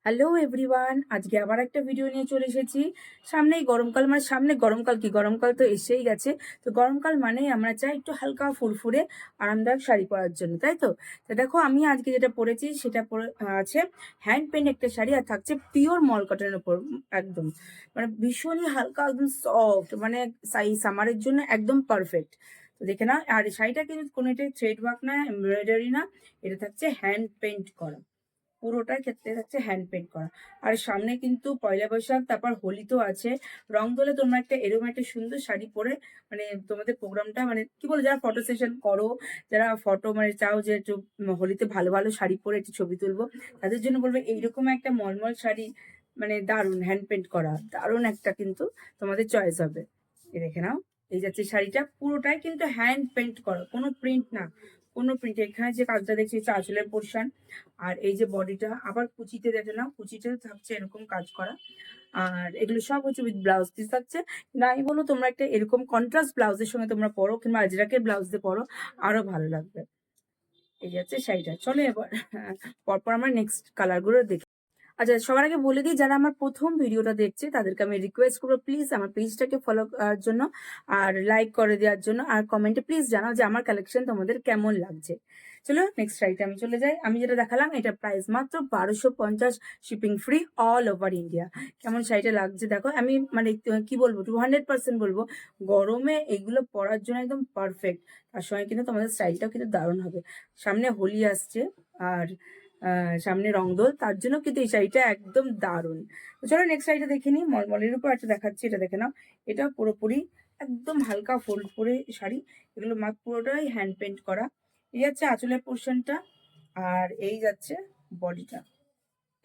Hello everyone, আজকে আবার একটা ভিডিও নিয়ে চলে এসেছি। সামনেই গরমকাল, মানে সামনে গরমকাল কি, গরমকাল তো এসেই গেছে। তো গরমকাল মানেই আমরা চাই একটু হালকা ফুরফুরে আরামদায়ক শাড়ি পরার জন্য, তাই তো। তো দেখো আমি আজকে যেটা পরেছি সেটা পরে আছে হ্যান্ড পেন্ট একটা শাড়ি, আর থাকছে পিওর মল কটনের উপর। একদম মানে ভীষণই হালকা, একদম সফট, মানে সামারের জন্য একদম পারফেক্ট। তো দেখে না, আর শাড়িটা কিন্তু কোনো এটা থ্রেড ওয়ার্ক না, এমব্রয়ডারি না, এটা থাকছে হ্যান্ড পেন্ট করা। পুরোটার ক্ষেত্রে হচ্ছে হ্যান্ড পেন্ট করা। আর সামনে কিন্তু পয়লা বৈশাখ, তারপর হোলি তো আছে। রং দোলে তোমরা একটা এরকম একটা সুন্দর শাড়ি পরে মানে তোমাদের প্রোগ্রামটা, মানে কি বলো, যারা ফটো সেশন করো, যারা ফটো মানে চাও যে একটু হোলিতে ভালো ভালো শাড়ি পরে একটু ছবি তুলবো, তাদের জন্য বলবে এইরকম একটা মলমল শাড়ি, মানে দারুণ হ্যান্ড পেন্ট করা, দারুণ একটা কিন্তু তোমাদের চয়েস হবে। এই দেখে নাও, এই যাচ্ছে শাড়িটা, পুরোটাই কিন্তু হ্যান্ড পেন্ট করা, কোনো প্রিন্ট না, কোনো প্রিন্ট। এখানে যে কাজটা দেখছি হচ্ছে আঁচলের পোর্শন, আর এই যে বডিটা, আবার কুচিতে দেখে নাও, কুচিতে থাকছে এরকম কাজ করা। আর এগুলো সব হচ্ছে উইথ ব্লাউজ পিস থাকছে। না আমি বলো তোমরা একটা এরকম কন্ট্রাস্ট ব্লাউজের সঙ্গে তোমরা পরো, কিংবা আজরাকের ব্লাউজ দিয়ে পরো, আরো ভালো লাগবে। এই হচ্ছে শাড়িটা। চলো এবার পরপর আমরা নেক্সট কালার গুলো দেখি। আচ্ছা, সবার আগে বলে দিই, যারা আমার প্রথম ভিডিওটা দেখছে তাদেরকে আমি রিকোয়েস্ট করবো প্লিজ আমার পেজটাকে ফলো করার জন্য, আর লাইক করে দেওয়ার জন্য, আর কমেন্টে প্লিজ জানাও যে আমার কালেকশন তোমাদের কেমন লাগছে। চলো নেক্সট শাড়িটা আমি চলে যাই। আমি যেটা দেখালাম এটা প্রাইস মাত্র 1250, shipping free all over India. কেমন শাড়িটা লাগছে দেখো, আমি মানে কি বলবো, 200% বলবো গরমে এগুলো পরার জন্য একদম পারফেক্ট। তার সঙ্গে কিন্তু তোমাদের স্টাইলটাও কিন্তু দারুণ হবে। সামনে হোলি আসছে, আর সামনে রংদোল, তার জন্য কিন্তু এই শাড়িটা একদম দারুণ। তো চলো নেক্সট শাড়িটা দেখে নিই। মলমলের উপর একটা দেখাচ্ছি, এটা দেখে নাও। এটা পুরোপুরি একদম হালকা ফোল্ড করে শাড়ি, এগুলো মাত্র পুরোটাই হ্যান্ড পেন্ট করা। এই যাচ্ছে আঁচলের পোর্শনটা, আর এই যাচ্ছে বডিটা,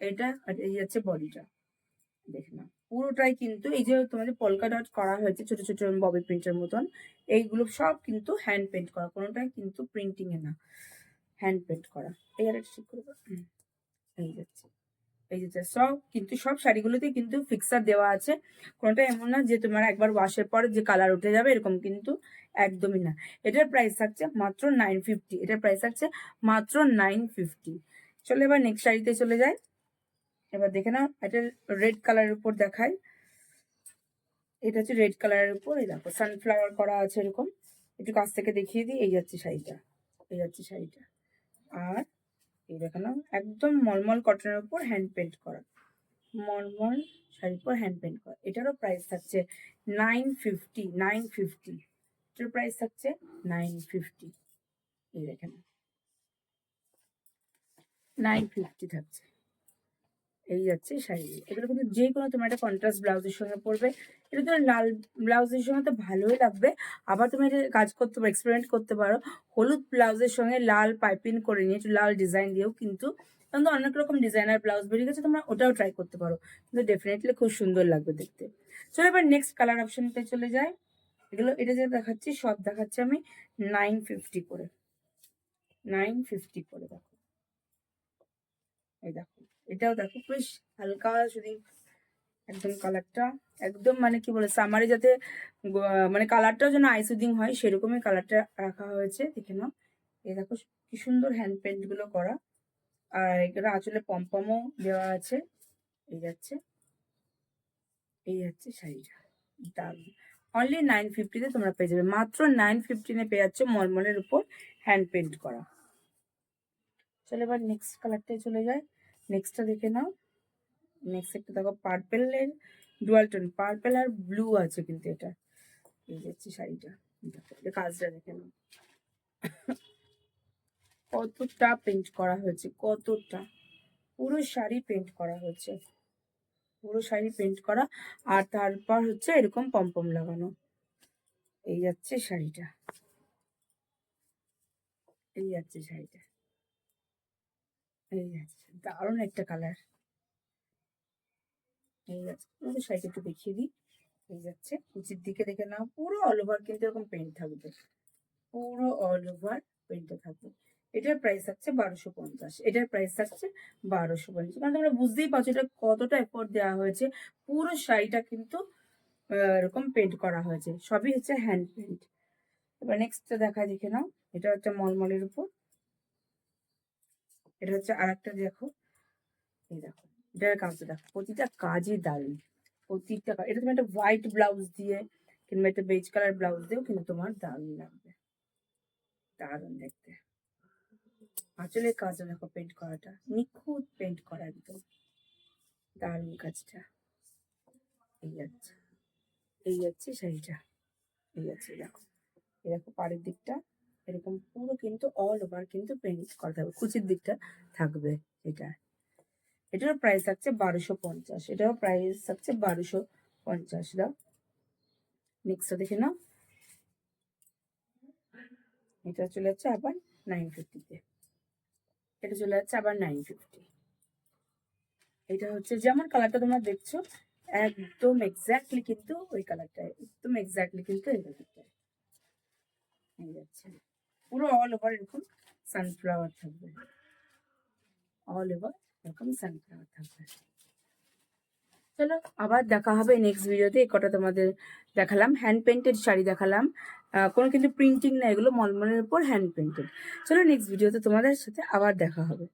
এটা আর এই যাচ্ছে বডিটা। দেখে নাও পুরোটাই কিন্তু এই যে তোমাদের পলকা ডট করা হয়েছে ছোট ছোট ববি প্রিন্টের মতন, এইগুলো সব কিন্তু হ্যান্ড পেন্ট করা, কোনোটাই কিন্তু প্রিন্টিং এ না, হ্যান্ড পেন্ট করা। এই আর ঠিক করে দাও। এই যাচ্ছে, এই যে সব কিন্তু সব শাড়িগুলোতে কিন্তু ফিক্সার দেওয়া আছে। কোনোটা এমন না যে তোমার একবার ওয়াশের পর যে কালার উঠে যাবে, এরকম কিন্তু একদমই না। এটার প্রাইস থাকছে মাত্র 950, এটার প্রাইস থাকছে মাত্র 950। চলো এবার নেক্সট শাড়িতে চলে যায়। এবার দেখে নাও, এটা রেড কালারের উপর দেখায়। এটা হচ্ছে রেড কালারের উপর, এই দেখো সানফ্লাওয়ার করা আছে এরকম। একটু কাছ থেকে দেখিয়ে দিই। এই যাচ্ছে শাড়িটা, এই যাচ্ছে শাড়িটা। আর এই দেখো না, একদম মলমল কটনের উপর হ্যান্ড পেন্ট করা, মলমল শাড়ির পর হ্যান্ড পেন্ট করা। এটারও প্রাইস থাকছে 950, 950। এটার প্রাইস থাকছে 950। এই দেখেন 950 থাকছে। এই যাচ্ছে শাড়ি, এগুলো কিন্তু যে কোনো তোমার একটা কন্ট্রাস্ট ব্লাউজের সঙ্গে পরবে। এটা তো লাল ব্লাউজের সঙ্গে তো ভালোই লাগবে। আবার তুমি এটা কাজ করতে পারো, এক্সপেরিমেন্ট করতে পারো, হলুদ ব্লাউজের সঙ্গে লাল পাইপিং করে নিয়ে একটু লাল ডিজাইন দিয়েও কিন্তু, তখন তো অনেক রকম ডিজাইনার ব্লাউজ বেরিয়ে গেছে, তোমরা ওটাও ট্রাই করতে পারো, কিন্তু ডেফিনেটলি খুব সুন্দর লাগবে দেখতে। চলো এবার নেক্সট কালার অপশনতে চলে যায়। এগুলো এটা যে দেখাচ্ছি সব দেখাচ্ছি আমি 950 করে, 950 করে। দেখো এই দেখো, এটাও দেখো বেশ হালকা শুধু, একদম কালারটা একদম মানে কি বলে সামারে যাতে মানে কালারটাও যেন আইসুদিং হয় সেরকমই কালারটা রাখা হয়েছে, দেখে নাও। এই দেখো কি সুন্দর হ্যান্ড পেন্ট গুলো করা, আর এখানে আঁচলে পমপমও দেওয়া আছে। এই যাচ্ছে, এই যাচ্ছে শাড়িটা, দারুণ। অনলি 950-তে তোমরা পেয়ে যাবে, মাত্র 915-এ পেয়ে যাচ্ছ মলমলের উপর হ্যান্ড পেন্ট করা। চলো এবার নেক্সট কালারটায় চলে যায়। নেক্সটটা দেখে নাও। নেক্সট একটা দেখো পার্পেলের ডুয়াল টোন, পার্পেল আর ব্লু আছে কিন্তু এটা। এই যাচ্ছে শাড়িটা, দেখো এটা কাজটা দেখে নাও, কতটা পেন্ট করা হয়েছে, কতটা, পুরো শাড়ি পেন্ট করা হয়েছে, পুরো শাড়ি পেন্ট করা। আর তারপর হচ্ছে এরকম পমপম লাগানো। এই যাচ্ছে শাড়িটা, এই যাচ্ছে শাড়িটা, এই যাচ্ছে দারুণ একটা কালার। এই যাচ্ছে, তোমাদের শাড়িটা একটু দেখিয়ে দিই। এই যাচ্ছে কুচির দিকে দেখে নাও, পুরো অল ওভার কিন্তু এরকম পেন্ট থাকবে, পুরো অল ওভার পেন্টে থাকবে। এটার প্রাইস থাকছে 1250, এটার প্রাইস থাকছে 1250। কারণ তোমরা বুঝতেই পারছো এটা কতটা এফোর্ট দেওয়া হয়েছে। পুরো শাড়িটা কিন্তু এরকম পেন্ট করা হয়েছে, সবই হচ্ছে হ্যান্ড পেন্ট। এবার নেক্সটটা দেখা দেখে নাও। এটা হচ্ছে মলমলের উপর, এটা হচ্ছে আর একটা দেখো, এই দেখো এটার কাজটা দেখো, প্রতিটা কাজই দারুণ, এটা তুমি একটা হোয়াইট ব্লাউজ দিয়ে কিংবা একটা বেজ কালার ব্লাউজ দিয়েও কিন্তু তোমার দারুণ লাগবে, দারুণ দেখতে। আঁচলের কাজটা দেখো, পেন্ট করাটা নিখুঁত পেন্ট করা, একদম দারুণ কাজটা। এই যাচ্ছে শাড়িটা, দেখো, এই দেখো পাড়ের দিকটা এরকম পুরো কিন্তু অল ওভার কিন্তু পেন্ট করা থাকবে, কুচির দিকটা থাকবে। এটারও প্রাইস থাকছে 1250, এটারও প্রাইস থাকছে 1250। দাও নেক্সটটা দেখে নাও, এটা চলে যাচ্ছে আবার 950-তে, এটা চলে যাচ্ছে আবার 950। এটা হচ্ছে যেমন কালারটা তোমরা দেখছো একদম এক্স্যাক্টলি কিন্তু ওই কালারটা, একদম এক্স্যাক্টলি কিন্তু এই কালারটা যাচ্ছে, পুরো অল ওভার এরকম সানফ্লাওয়ার থাকবে, অল ওভার এরকম সানফ্লাওয়ার থাকবে। চলো আবার দেখা হবে নেক্সট ভিডিওতে। এই কটা তোমাদের দেখালাম, হ্যান্ড পেন্টেড শাড়ি দেখালাম, কোনো কিন্তু প্রিন্টিং না, এগুলো মলমলের উপর হ্যান্ড পেন্টেড। চলো নেক্সট ভিডিওতে তোমাদের সাথে আবার দেখা হবে।